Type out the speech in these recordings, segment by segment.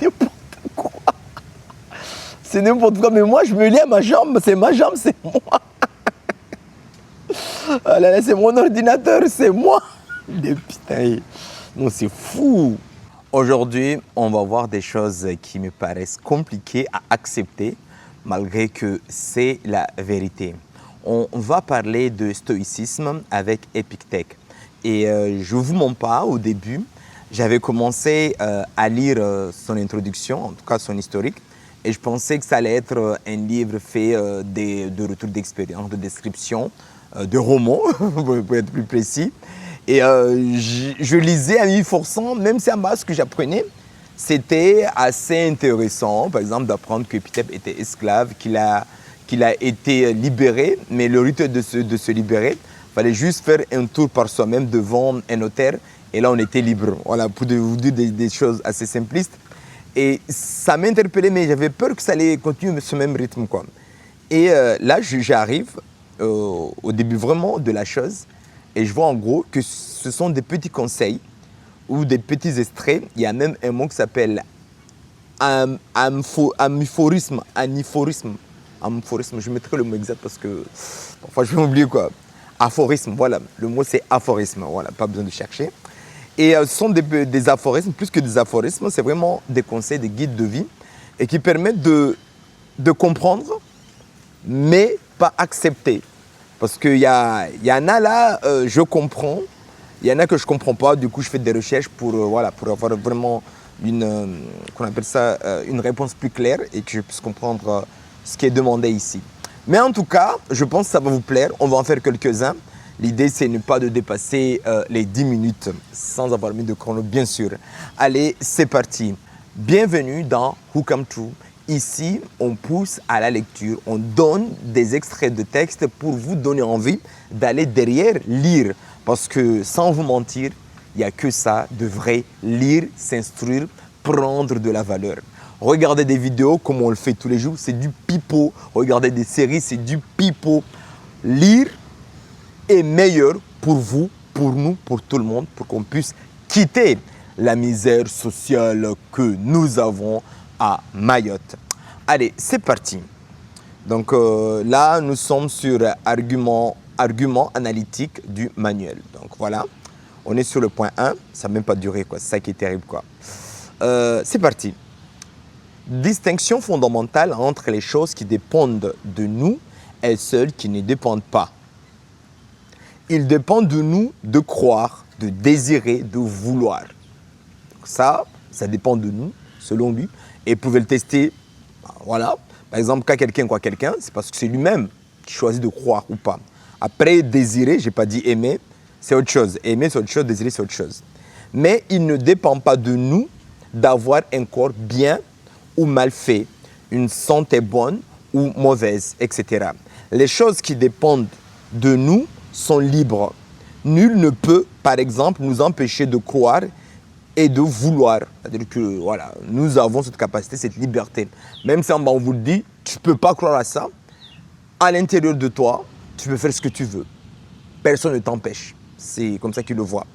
n'importe quoi. C'est n'importe quoi, mais moi je me lie à ma jambe, c'est moi. Ah là là, c'est mon ordinateur, c'est moi. Putain, non, c'est fou. Aujourd'hui, on va voir des choses qui me paraissent compliquées à accepter, malgré que c'est la vérité. On va parler de stoïcisme avec Épictète. Et je ne vous mens pas, au début, j'avais commencé à lire son introduction, en tout cas son historique, et je pensais que ça allait être un livre fait de retours d'expérience, de description, de romans, pour être plus précis. Et je lisais à mi-forçant, même si à base ce que j'apprenais, c'était assez intéressant, par exemple, d'apprendre que Épictète était esclave, qu'il a été libéré, mais le rite de se libérer, il fallait juste faire un tour par soi-même devant un notaire, et là on était libre. Voilà, pour vous dire des choses assez simplistes. Et ça m'interpellait, mais j'avais peur que ça allait continuer ce même rythme, quoi. Et là, j'arrive au début vraiment de la chose, et je vois en gros que ce sont des petits conseils ou des petits extraits. Il y a même un mot qui s'appelle amiphorisme. Je mettrai le mot exact parce que parfois je vais oublier quoi. Aphorisme, voilà. Le mot c'est aphorisme, voilà, pas besoin de chercher. Et ce sont des aphorismes, plus que des aphorismes, c'est vraiment des conseils, des guides de vie et qui permettent de comprendre, mais pas accepter. Parce qu'il y en a là, je comprends, il y en a que je ne comprends pas, du coup je fais des recherches pour avoir vraiment qu'on appelle ça, une réponse plus claire et que je puisse comprendre ce qui est demandé ici. Mais en tout cas, je pense que ça va vous plaire, on va en faire quelques-uns. L'idée c'est ne pas de dépasser les 10 minutes sans avoir mis de chrono, bien sûr. Allez, c'est parti. Bienvenue dans Who Come True. Ici, on pousse à la lecture, on donne des extraits de texte pour vous donner envie d'aller derrière lire. Parce que sans vous mentir, il n'y a que ça de vrai, lire, s'instruire, prendre de la valeur. Regardez des vidéos comme on le fait tous les jours, c'est du pipeau. Regardez des séries, c'est du pipeau. Lire est meilleur pour vous, pour nous, pour tout le monde, pour qu'on puisse quitter la misère sociale que nous avons à Mayotte. Allez, c'est parti. Donc là, nous sommes sur argument analytique du manuel. Donc voilà, on est sur le point 1. Ça n'a même pas duré, quoi. C'est ça qui est terrible, quoi. C'est parti. Distinction fondamentale entre les choses qui dépendent de nous et celles qui ne dépendent pas. Il dépend de nous de croire, de désirer, de vouloir. Donc ça dépend de nous, selon lui. Et vous pouvez le tester, voilà. Par exemple, quand quelqu'un croit quelqu'un, c'est parce que c'est lui-même qui choisit de croire ou pas. Après, désirer, je n'ai pas dit aimer, c'est autre chose. Aimer, c'est autre chose, désirer, c'est autre chose. Mais il ne dépend pas de nous d'avoir un corps bien ou mal fait, une santé bonne ou mauvaise, etc. Les choses qui dépendent de nous sont libres. Nul ne peut, par exemple, nous empêcher de croire et de vouloir. C'est-à-dire que voilà, nous avons cette capacité, cette liberté. Même si on vous le dit, tu ne peux pas croire à ça, à l'intérieur de toi, tu peux faire ce que tu veux. Personne ne t'empêche. C'est comme ça qu'il le voit.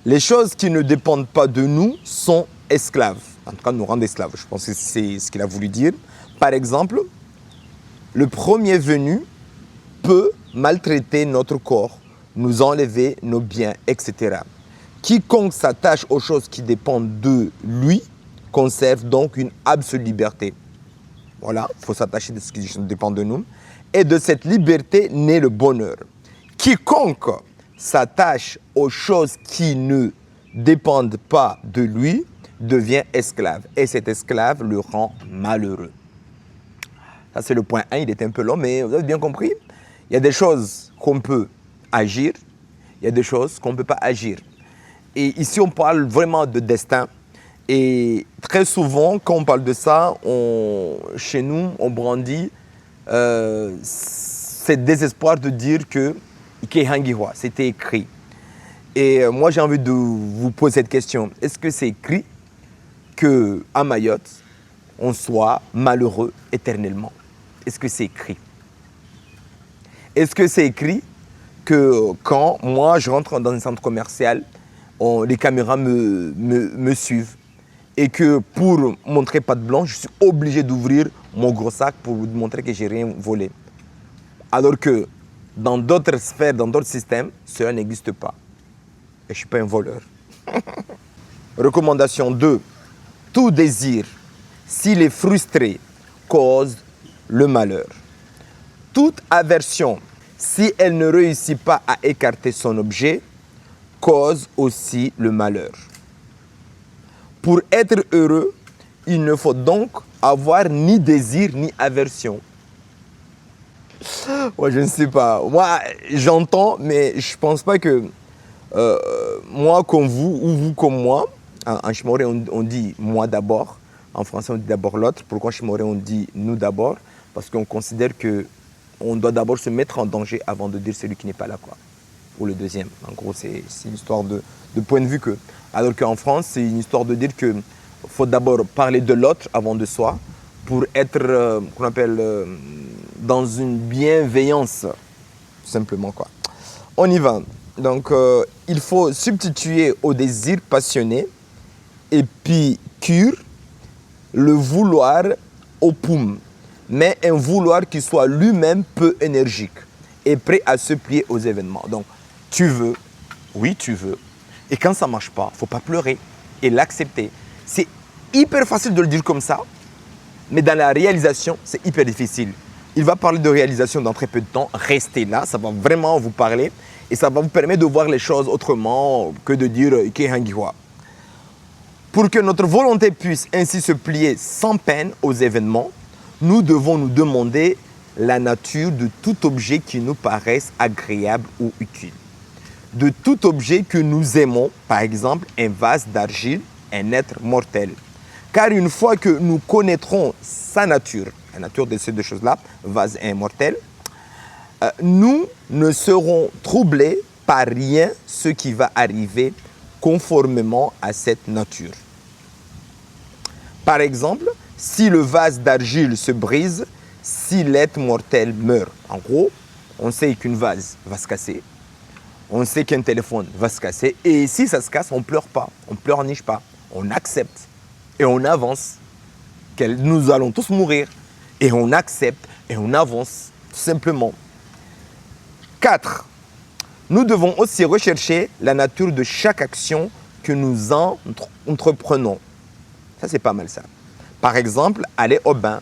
Les choses qui ne dépendent pas de nous sont esclaves. En tout cas, nous rendent esclaves. Je pense que c'est ce qu'il a voulu dire. Par exemple, le premier venu peut maltraiter notre corps, nous enlever nos biens, etc. Quiconque s'attache aux choses qui dépendent de lui conserve donc une absolue liberté. Voilà, il faut s'attacher de ce qui dépend de nous. Et de cette liberté naît le bonheur. Quiconque s'attache aux choses qui ne dépendent pas de lui devient esclave. Et cet esclave le rend malheureux. Ça, c'est le point 1. Il est un peu long, mais vous avez bien compris. Il y a des choses qu'on peut agir. Il y a des choses qu'on ne peut pas agir. Et ici, on parle vraiment de destin. Et très souvent, quand on parle de ça, chez nous, on brandit ce désespoir de dire que c'était écrit. Et moi, j'ai envie de vous poser cette question. Est-ce que c'est écrit qu'à Mayotte, on soit malheureux éternellement? Est-ce que c'est écrit? Est-ce que c'est écrit que quand moi, je rentre dans un centre commercial, les caméras me suivent et que pour montrer patte blanche, je suis obligé d'ouvrir mon gros sac pour vous montrer que j'ai rien volé. Alors que dans d'autres sphères, dans d'autres systèmes, cela n'existe pas. Et je ne suis pas un voleur. Recommandation 2. Tout désir, s'il est frustré, cause le malheur. Toute aversion, si elle ne réussit pas à écarter son objet, cause aussi le malheur. Pour être heureux, il ne faut donc avoir ni désir ni aversion. Moi, je ne sais pas. Moi, j'entends, mais je ne pense pas que moi comme vous ou vous comme moi, en Chimoré, on dit moi d'abord. En français, on dit d'abord l'autre. Pourquoi en Chimoré, on dit nous d'abord? Parce qu'on considère qu'on doit d'abord se mettre en danger avant de dire celui qui n'est pas là, quoi. Ou le deuxième. En gros, c'est une histoire de point de vue que. Alors qu'en France, c'est une histoire de dire qu'il faut d'abord parler de l'autre avant de soi pour être, qu'on appelle, dans une bienveillance, simplement, quoi. On y va. Donc, il faut substituer au désir passionné, épicure, le vouloir au poum, mais un vouloir qui soit lui-même peu énergique et prêt à se plier aux événements. Donc, tu veux, oui, tu veux. Et quand ça ne marche pas, il ne faut pas pleurer et l'accepter. C'est hyper facile de le dire comme ça, mais dans la réalisation, c'est hyper difficile. Il va parler de réalisation dans très peu de temps. Restez là, ça va vraiment vous parler et ça va vous permettre de voir les choses autrement que de dire « Kehangiwa ». Pour que notre volonté puisse ainsi se plier sans peine aux événements, nous devons nous demander la nature de tout objet qui nous paraisse agréable ou utile. De tout objet que nous aimons, par exemple un vase d'argile, un être mortel. Car une fois que nous connaîtrons sa nature, la nature de ces deux choses-là, vase et mortel, nous ne serons troublés par rien ce qui va arriver conformément à cette nature. Par exemple, si le vase d'argile se brise, si l'être mortel meurt. En gros, on sait qu'une vase va se casser, on sait qu'un téléphone va se casser, et si ça se casse, on ne pleure pas, on ne pleurniche pas, on accepte et on avance, que nous allons tous mourir, et on accepte et on avance, tout simplement. 4. Nous devons aussi rechercher la nature de chaque action que nous entreprenons. Ça, c'est pas mal ça. Par exemple, aller au bain.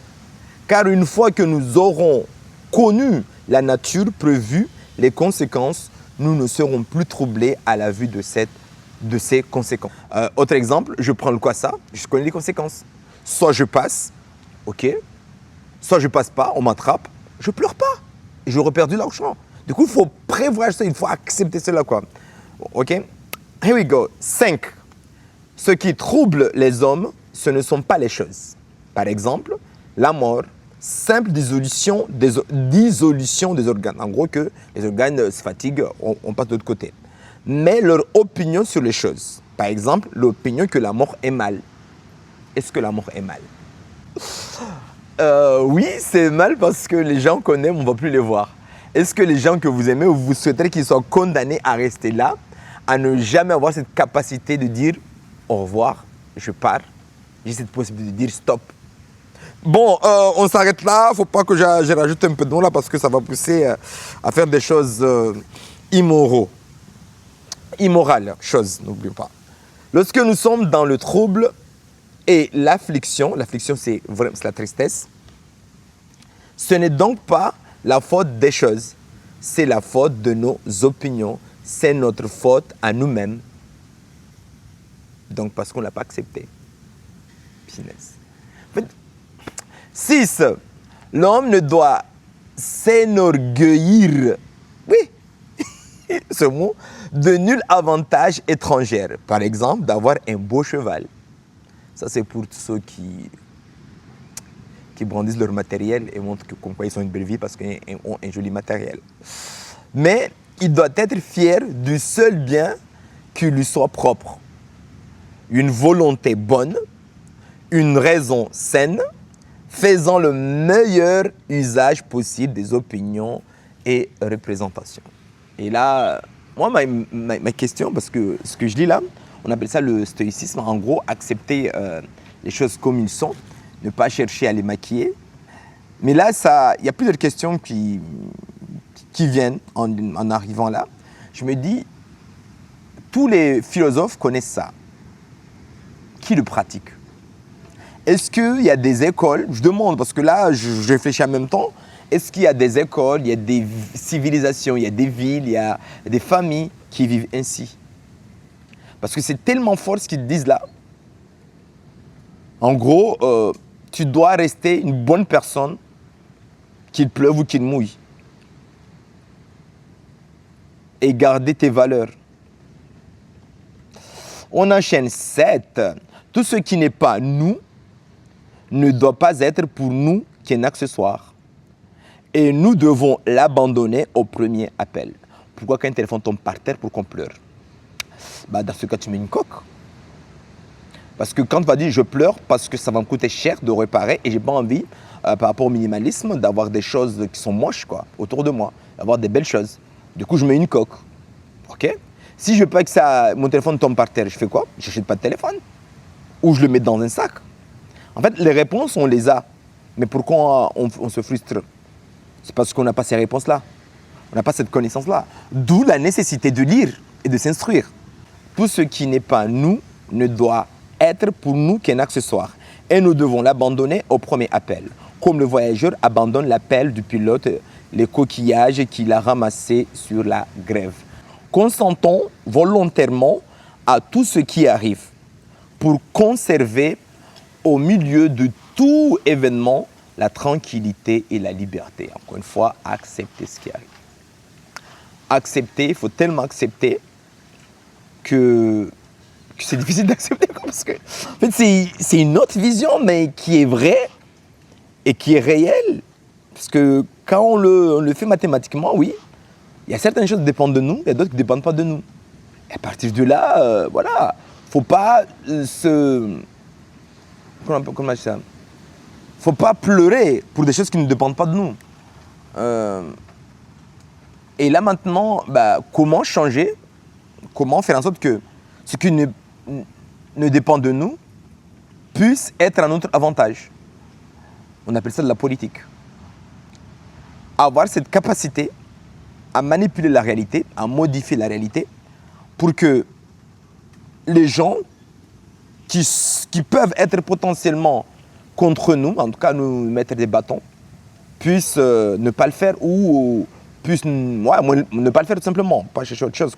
Car une fois que nous aurons connu la nature prévue, les conséquences, nous ne serons plus troublés à la vue de ces conséquences. Autre exemple, je prends le quoi ça, je connais les conséquences. Soit je passe, ok. Soit je passe pas, on m'attrape, je pleure pas. Et j'aurais perdu l'argent. Du coup, il faut prévoir ça, il faut accepter cela, quoi. Ok? Here we go. 5. Ce qui trouble les hommes, ce ne sont pas les choses. Par exemple, la mort, simple dissolution des organes. En gros, que les organes se fatiguent, on passe de l'autre côté. Mais leur opinion sur les choses. Par exemple, l'opinion que la mort est mal. Est-ce que la mort est mal? Oui, c'est mal parce que les gens qu'on aime, on ne va plus les voir. Est-ce que les gens que vous aimez, vous souhaiterez qu'ils soient condamnés à rester là, à ne jamais avoir cette capacité de dire au revoir, je pars. J'ai cette possibilité de dire stop. Bon, on s'arrête là. Il ne faut pas que je rajoute un peu de nom là parce que ça va pousser à faire des choses immorales, n'oubliez pas. Lorsque nous sommes dans le trouble et l'affliction c'est la tristesse, ce n'est donc pas la faute des choses, c'est la faute de nos opinions, c'est notre faute à nous-mêmes. Donc parce qu'on ne l'a pas accepté. Business. 6. L'homme ne doit s'enorgueillir, oui, ce mot, de nul avantage étranger. Par exemple, d'avoir un beau cheval. Ça, c'est pour tous ceux qui brandissent leur matériel et montrent comme quoi ils ont une belle vie parce qu'ils ont un joli matériel. Mais il doit être fier du seul bien qui lui soit propre. Une volonté bonne, une raison saine, faisant le meilleur usage possible des opinions et représentations. Et là, moi, ma question, parce que ce que je lis là, On appelle ça le stoïcisme. En gros, accepter les choses comme ils sont, ne pas chercher à les maquiller. Mais là, il y a plusieurs questions qui viennent en arrivant là. Je me dis, tous les philosophes connaissent ça. Qui le pratique? Est-ce qu'il y a des écoles? Je demande, parce que là, je réfléchis en même temps. Est-ce qu'il y a des écoles, il y a des civilisations, il y a des villes, il y a des familles qui vivent ainsi? Parce que c'est tellement fort ce qu'ils disent là. En gros, tu dois rester une bonne personne, qu'il pleuve ou qu'il mouille. Et garder tes valeurs. On enchaîne 7. Tout ce qui n'est pas nous ne doit pas être pour nous qu'un accessoire. Et nous devons l'abandonner au premier appel. Pourquoi quand un téléphone tombe par terre pour qu'on pleure? Dans ce cas, tu mets une coque. Parce que quand tu vas dire je pleure parce que ça va me coûter cher de réparer et j'ai pas envie, par rapport au minimalisme, d'avoir des choses qui sont moches autour de moi, d'avoir des belles choses. Du coup, je mets une coque. Ok? Si je veux pas que mon téléphone tombe par terre, je fais quoi? Je n'achète pas de téléphone. Ou je le mets dans un sac. En fait, les réponses, on les a. Mais pourquoi on se frustre? C'est parce qu'on n'a pas ces réponses-là. On n'a pas cette connaissance-là. D'où la nécessité de lire et de s'instruire. Tout ce qui n'est pas nous ne doit être pour nous qu'un accessoire. Et nous devons l'abandonner au premier appel. Comme le voyageur abandonne l'appel du pilote, les coquillages qu'il a ramassés sur la grève. Consentons volontairement à tout ce qui arrive pour conserver au milieu de tout événement la tranquillité et la liberté. Encore une fois, accepter ce qui arrive. Accepter, il faut tellement accepter que c'est difficile d'accepter. Parce que en fait, c'est une autre vision, mais qui est vraie et qui est réelle. Parce que quand on le fait mathématiquement, oui, il y a certaines choses qui dépendent de nous, il y a d'autres qui ne dépendent pas de nous. Et à partir de là, voilà, faut pas comment je dis ça? Faut pas pleurer pour des choses qui ne dépendent pas de nous. Et là maintenant, comment changer? Comment faire en sorte que ce qui ne dépend de nous puisse être à notre avantage? On appelle ça de la politique. Avoir cette capacité à manipuler la réalité, à modifier la réalité, pour que les gens qui peuvent être potentiellement contre nous, en tout cas nous mettre des bâtons, puissent ne pas le faire ou puissent ne pas le faire tout simplement, pas chercher autre chose.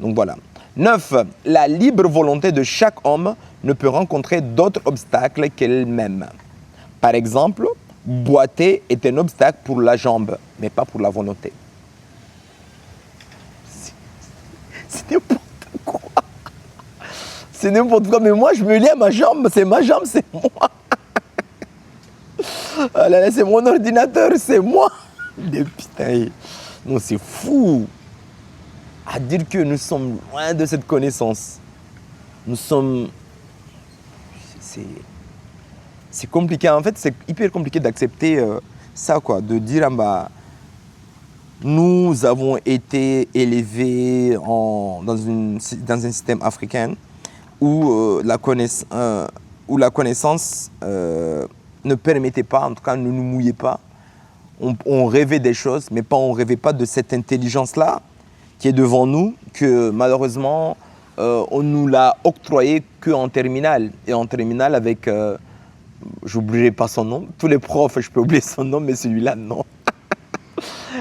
Donc voilà. 9. La libre volonté de chaque homme ne peut rencontrer d'autres obstacles qu'elle-même. Par exemple, boiter est un obstacle pour la jambe, mais pas pour la volonté. C'est n'importe quoi. C'est n'importe quoi, mais moi je me lie à ma jambe, c'est moi. Ah là là, c'est mon ordinateur, c'est moi. Putain, non, c'est fou. À dire que nous sommes loin de cette connaissance. Nous sommes... C'est compliqué. En fait, c'est hyper compliqué d'accepter ça, de dire, nous avons été élevés dans un système africain où la connaissance ne permettait pas, en tout cas ne nous mouillait pas. On rêvait des choses, mais on ne rêvait pas de cette intelligence-là qui est devant nous, que malheureusement, on nous l'a octroyée qu'en terminale. Et en terminale avec, j'oublierai pas son nom, tous les profs, je peux oublier son nom, mais celui-là, non.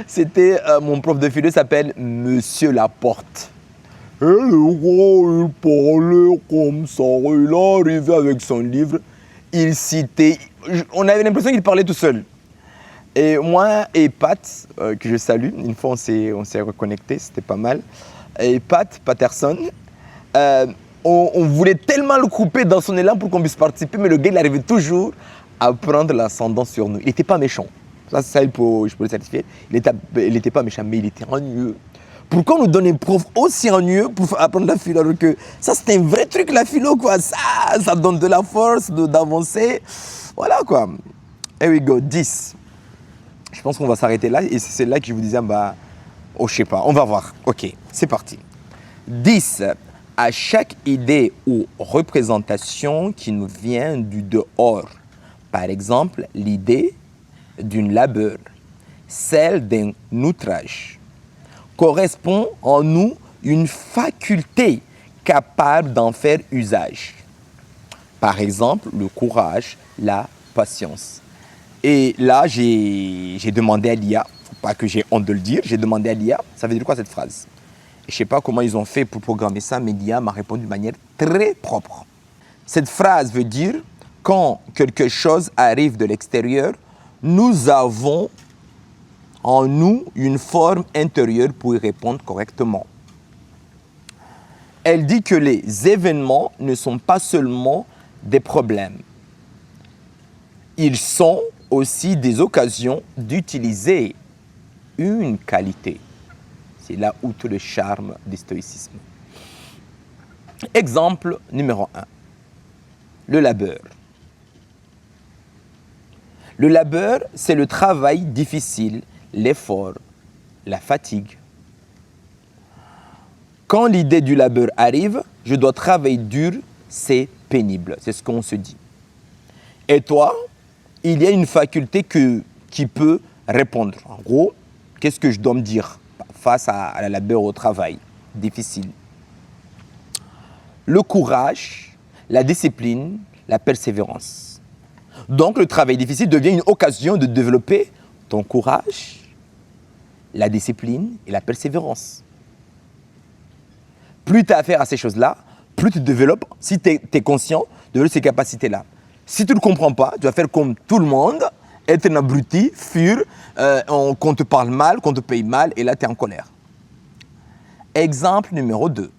C'était, mon prof de philo s'appelle Monsieur Laporte. Et le gars, il parlait comme ça, il arrivait avec son livre, il citait, on avait l'impression qu'il parlait tout seul. Et moi et Pat, que je salue, une fois on s'est reconnecté, c'était pas mal. Et Pat Patterson, on voulait tellement le couper dans son élan pour qu'on puisse participer, mais le gars il arrivait toujours à prendre l'ascendant sur nous. Il n'était pas méchant, ça je peux le certifier. Il n'était pas méchant, mais il était ennuyeux. Pourquoi on nous donne un prof aussi ennuyeux pour apprendre la philo, alors que ça c'est un vrai truc la philo, ça donne de la force d'avancer, voilà quoi. Here we go, 10. Je pense qu'on va s'arrêter là et c'est là que je vous disais, je sais pas, on va voir. Ok, c'est parti. 10. à chaque idée ou représentation qui nous vient du dehors. Par exemple, l'idée d'une labeur, celle d'un outrage, correspond en nous une faculté capable d'en faire usage. Par exemple, le courage, la patience. Et là, j'ai demandé à l'IA, pas que j'ai honte de le dire, j'ai demandé à l'IA, ça veut dire quoi cette phrase? Je ne sais pas comment ils ont fait pour programmer ça, mais l'IA m'a répondu de manière très propre. Cette phrase veut dire, quand quelque chose arrive de l'extérieur, nous avons en nous une forme intérieure pour y répondre correctement. Elle dit que les événements ne sont pas seulement des problèmes. Ils sont aussi des occasions d'utiliser une qualité. C'est là où tout le charme du stoïcisme. Exemple numéro 1. Le labeur. Le labeur, c'est le travail difficile, l'effort, la fatigue. Quand l'idée du labeur arrive, je dois travailler dur, c'est pénible. C'est ce qu'on se dit. Et toi, il y a une faculté qui peut répondre. En gros, qu'est-ce que je dois me dire face à la labeur au travail difficile? Le courage, la discipline, la persévérance. Donc le travail difficile devient une occasion de développer ton courage, la discipline et la persévérance. Plus tu as affaire à ces choses-là, plus tu développes, si tu es conscient, de ces capacités-là. Si tu ne le comprends pas, tu vas faire comme tout le monde, être un abruti, fuir, qu'on te parle mal, qu'on te paye mal, et là tu es en colère. Exemple numéro 2.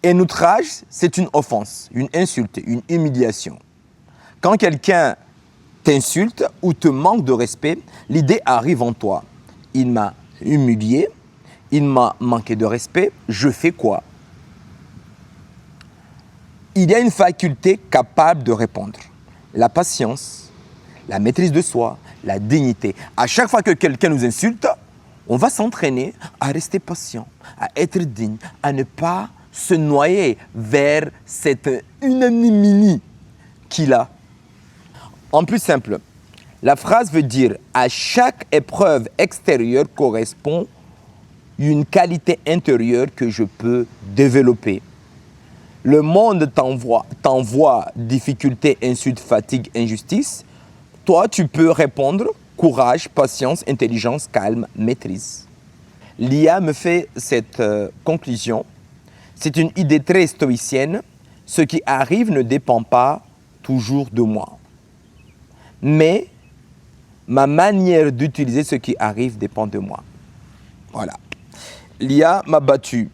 Un outrage, c'est une offense, une insulte, une humiliation. Quand quelqu'un t'insulte ou te manque de respect, l'idée arrive en toi. Il m'a humilié, il m'a manqué de respect, je fais quoi? Il y a une faculté capable de répondre. La patience, la maîtrise de soi, la dignité. À chaque fois que quelqu'un nous insulte, on va s'entraîner à rester patient, à être digne, à ne pas se noyer vers cette unanimité qu'il a. En plus simple, la phrase veut dire à chaque épreuve extérieure correspond une qualité intérieure que je peux développer. Le monde t'envoie difficultés, insultes, fatigue, injustice. Toi, tu peux répondre courage, patience, intelligence, calme, maîtrise. L'IA me fait cette conclusion. C'est une idée très stoïcienne. Ce qui arrive ne dépend pas toujours de moi. Mais ma manière d'utiliser ce qui arrive dépend de moi. Voilà. L'IA m'a battu.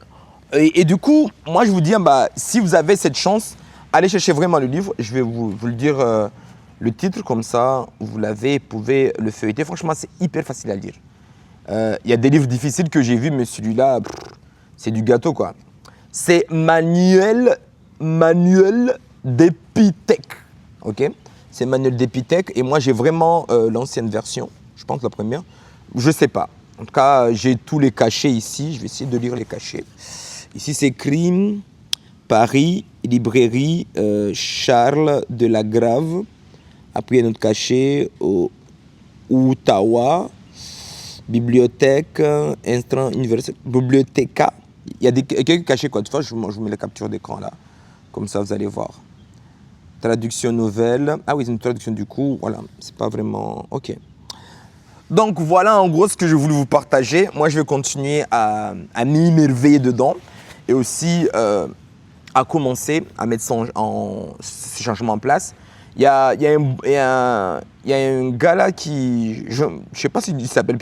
Et du coup, moi je vous dis, si vous avez cette chance, allez chercher vraiment le livre. Je vais vous le dire, le titre comme ça, vous l'avez, vous pouvez le feuilleter. Franchement, c'est hyper facile à lire. Il y a des livres difficiles que j'ai vus, mais celui-là, c'est du gâteau quoi. C'est Manuel d'Épithèque. Ok? C'est Manuel d'Épithèque et moi j'ai vraiment l'ancienne version, je pense la première. Je sais pas. En tout cas, j'ai tous les cachets ici. Je vais essayer de lire les cachets. Ici, c'est écrit Paris, librairie Charles de la Grave. Après, il y a notre cachet Ottawa, bibliothèque, instrument universel, bibliothéca. Il y a quelques cachets quoi. De toute façon, je vous mets la capture d'écran là. Comme ça, vous allez voir. Traduction nouvelle. Ah oui, c'est une traduction du coup. Voilà, c'est pas vraiment... Ok. Donc voilà en gros ce que je voulais vous partager. Moi je vais continuer à m'émerveiller dedans et aussi à commencer à mettre ce changement en place. Il y a un gars là qui, je ne sais pas s'il s'appelle,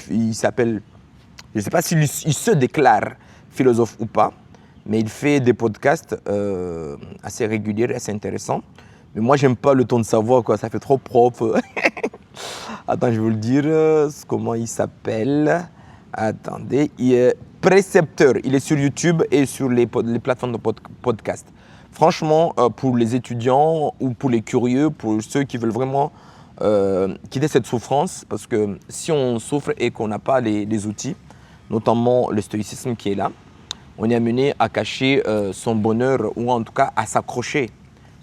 je sais pas s'il se déclare philosophe ou pas, mais il fait des podcasts assez réguliers, assez intéressants. Mais moi j'aime pas le ton de sa voix quoi, ça fait trop propre. Attends, je vais vous le dire, comment il s'appelle. Attendez, il est précepteur. Il est sur YouTube et sur les plateformes de podcast. Franchement, pour les étudiants ou pour les curieux, pour ceux qui veulent vraiment quitter cette souffrance, parce que si on souffre et qu'on n'a pas les outils, notamment le stoïcisme qui est là, on est amené à cacher son bonheur ou en tout cas à s'accrocher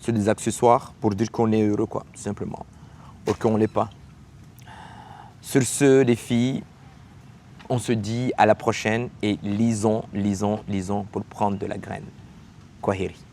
sur des accessoires pour dire qu'on est heureux, quoi, tout simplement, ou qu'on ne l'est pas. Sur ce, les filles, on se dit à la prochaine et lisons, lisons, lisons pour prendre de la graine. Kwaheri.